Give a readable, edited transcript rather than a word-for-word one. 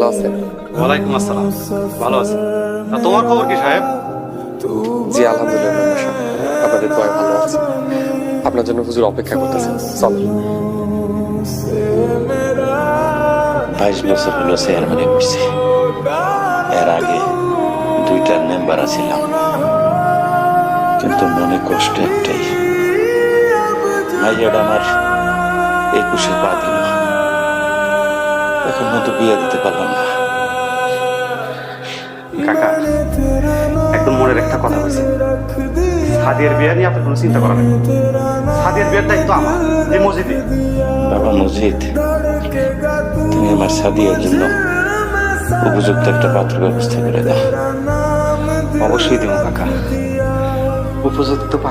ভালো আছেন? ওয়ালাইকুম আসসালাম। ভালো আছি। তা তোমার খবর কি সাহেব? জি আলহামদুলিল্লাহ মেম্বার সাহেব, আপনাদের দোয়ায় ভালো আছি। আপনার জন্য হুজুর অপেক্ষা করতেছেন, চল। 22 বছর হলো চেয়ারম্যানে করছি। এর আগে 2টা মেম্বার ছিলাম, কিন্তু মনে কষ্ট একটাই, মাইয়াটা আমার 21-এ পা দিল, এখন মতো বিয়ে দিতে পারলাম না। কাকা, একদম মনের একটা কথা বলছি, সাদিয়ার বিয়ে নিয়ে আপনার কোনো চিন্তা করা নেই। সাদিয়ার বিয়ের দায়িত্ব আমার, এই মসজিদে। বাবা মজিদ, তুমি আমার সাদিয়ার জন্য উপযুক্ত একটা পাত্র ব্যবস্থা করে দাও। অবশ্যই দিব কাকা, উপযুক্ত